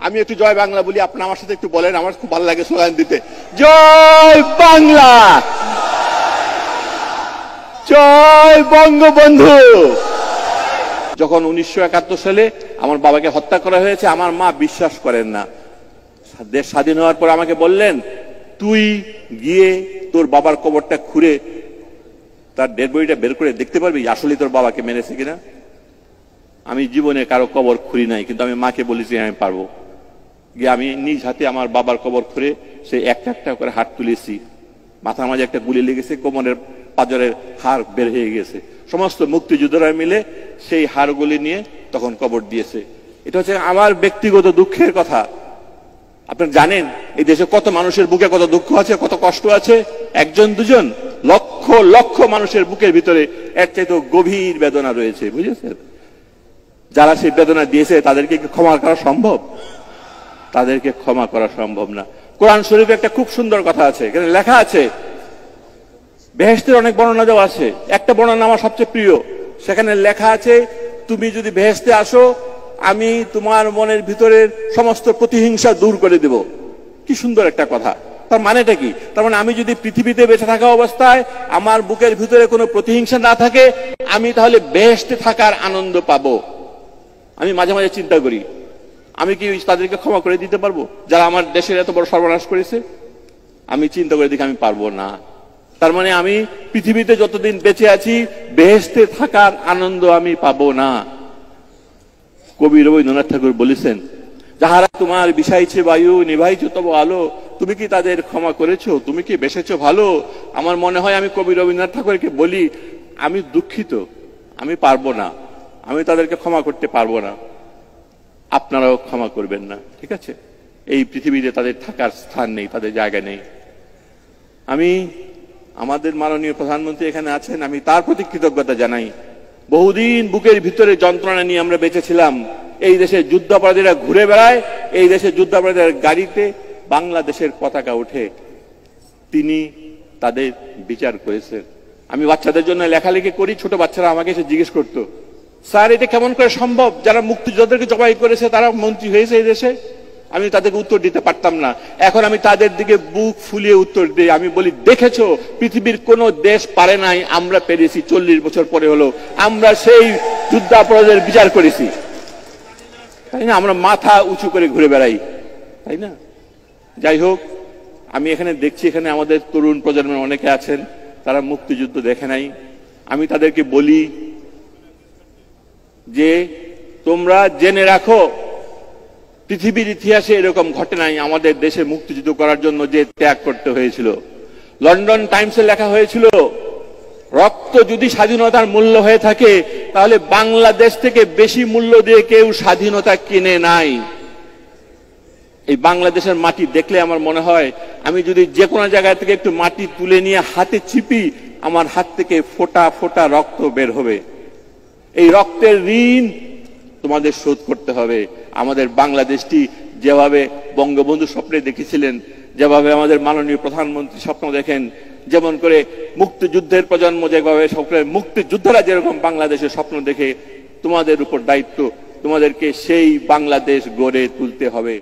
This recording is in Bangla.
আমি একটু জয় বাংলা বলি, আপনি আমার সাথে একটু বলেন, আমার খুব ভালো লাগে স্লোগান দিতে। জয় বাংলা, জয় বঙ্গবন্ধু। যখন 1971 সালে আমার বাবাকে হত্যা করা হয়েছে, আমার মা বিশ্বাস করেন না। দেশ স্বাধীন হওয়ার পর আমাকে বললেন, তুই গিয়ে তোর বাবার কবরটা খুঁড়ে তার ডেড বডিটা বের করে দেখতে পারবি আসলে তোর বাবাকে মেরেছে কিনা। আমি জীবনে কারো কবর খুঁড়ি নাই, কিন্তু আমি মাকে বলেছি আমি পারবো। গিয়ে আমি নিজ হাতে আমার বাবার কবর খুঁড়ে সে একটা একটা করে হাত তুলেছি। মাথার মাঝে একটা গুলি লেগেছে, কোমরের পাঁজরের হাড় বের হয়ে গেছে। সমস্ত মুক্তিযোদ্ধারা মিলে সেই হাড়গুলি নিয়ে তখন কবর দিয়েছে। এটা হচ্ছে আমার ব্যক্তিগত দুঃখের কথা। আপনারা জানেন এই দেশে কত মানুষের বুকে কত দুঃখ আছে, কত কষ্ট আছে। একজন দুজন, লক্ষ লক্ষ মানুষের বুকের ভিতরে এর চাইতে গভীর বেদনা রয়েছে, বুঝেছেন? যারা সেই বেদনা দিয়েছে তাদেরকে কি ক্ষমা করা সম্ভব? তাদেরকে ক্ষমা করা সম্ভব না। কোরআন শরীফে একটা খুব সুন্দর কথা আছে, এখানে লেখা আছে, বেহেশতের অনেক বর্ণনা দেওয়া আছে। একটা বর্ণনা আমার সবচেয়ে প্রিয়। সেখানে লেখা আছে, তুমি যদি বেহেশতে আসো, আমি তোমার মনের ভিতরের সমস্ত প্রতিহিংসা দূর করে দেব। কি সুন্দর একটা কথা। তার মানেটা কি? তার মানে আমি যদি পৃথিবীতে বেঁচে থাকা অবস্থায় আমার বুকের ভিতরে কোনো প্রতিহিংসা না থাকে, আমি তাহলে বেহেশতে থাকার আনন্দ পাবো। আমি মাঝে মাঝে চিন্তা করি, আমি কি তাদেরকে ক্ষমা করে দিতে পারবো যারা আমার দেশের এত বড় সর্বনাশ করেছে? আমি চিন্তা করে দেখি আমি পারবো না। তার মানে আমি পৃথিবীতে যতদিন বেঁচে আছি বেহেশতে থাকার আনন্দ আমি পাবো না। কবি রবীন্দ্রনাথ ঠাকুর বলেছেন, যাহারা তোমার বিষাইছে বায়ু নিভাইছো তব আলো, তুমি কি তাদের ক্ষমা করেছো? তুমি কি বেসেছো ভালো? আমার মনে হয় আমি কবি রবীন্দ্রনাথ ঠাকুরকে বলি, আমি দুঃখিত, আমি পারবো না, আমি তাদেরকে ক্ষমা করতে পারবো না। আপনারাও ক্ষমা করবেন না, ঠিক আছে? এই পৃথিবীতে তাদের থাকার স্থান নেই, তাদের জায়গা নেই। আমি আমাদের মাননীয় প্রধানমন্ত্রী এখানে আছেন, আমি তার প্রতি কৃতজ্ঞতা জানাই। বহুদিন বুকের ভিতরে যন্ত্রণা নিয়ে আমরা বেঁচেছিলাম। এই দেশে যুদ্ধাপরাধীরা ঘুরে বেড়ায়, এই দেশে যুদ্ধাপরাধীর গাড়িতে বাংলাদেশের পতাকা উঠে। তিনি তাদের বিচার করেছেন। আমি বাচ্চাদের জন্য লেখালেখি করি, ছোট বাচ্চারা আমাকে এসে জিজ্ঞেস করতো, স্যার এটা কেমন করে সম্ভব, যারা মুক্তিযোদ্ধাদেরকে জবাই করেছে তারা মন্ত্রী হয়েছে এই দেশে? আমি তাদেরকে উত্তর দিতে পারতাম না। এখন আমি তাদের দিকে বুক ফুলিয়ে উত্তর দিই। আমি বলি, দেখেছো পৃথিবীর কোন দেশ পারে নাই, আমরা পেরেছি। 40 বছর পরে হলো আমরা সেই যুদ্ধাপরাধের বিচার করেছি, তাই না? আমরা মাথা উঁচু করে ঘুরে বেড়াই, তাই না? যাই হোক, আমি এখানে দেখছি এখানে আমাদের তরুণ প্রজন্মের অনেকে আছেন, তারা মুক্তিযুদ্ধ দেখে নাই। আমি তাদেরকে বলি যে তোমরা জেনে রাখো, পৃথিবীর ইতিহাসে এরকম ঘটে নাই আমাদের দেশে মুক্তিযুদ্ধ করার জন্য যে ত্যাগ করতে হয়েছিল। লন্ডন টাইমসে লেখা হয়েছিল, রক্ত যদি স্বাধীনতার মূল্য হয়ে থাকে তাহলে বাংলাদেশ থেকে বেশি মূল্য দিয়ে কেউ স্বাধীনতা কিনে নাই। এই বাংলাদেশের মাটি দেখলে আমার মনে হয়, আমি যদি যে কোনো জায়গা থেকে একটু মাটি তুলে নিয়ে হাতে চিপি, আমার হাত থেকে ফোঁটা ফোঁটা রক্ত বের হবে। এই রক্তের ঋণ তোমাদের শোধ করতে হবে। আমাদের বাংলাদেশটি যেভাবে বঙ্গবন্ধু স্বপ্নে দেখেছিলেন, যেভাবে আমাদের মাননীয় প্রধানমন্ত্রী স্বপ্ন দেখেন, যেমন করে মুক্তিযুদ্ধের প্রজন্ম যেভাবে স্বপ্নে, মুক্তিযোদ্ধারা যেরকম বাংলাদেশের স্বপ্ন দেখে, তোমাদের উপর দায়িত্ব, তোমাদেরকে সেই বাংলাদেশ গড়ে তুলতে হবে।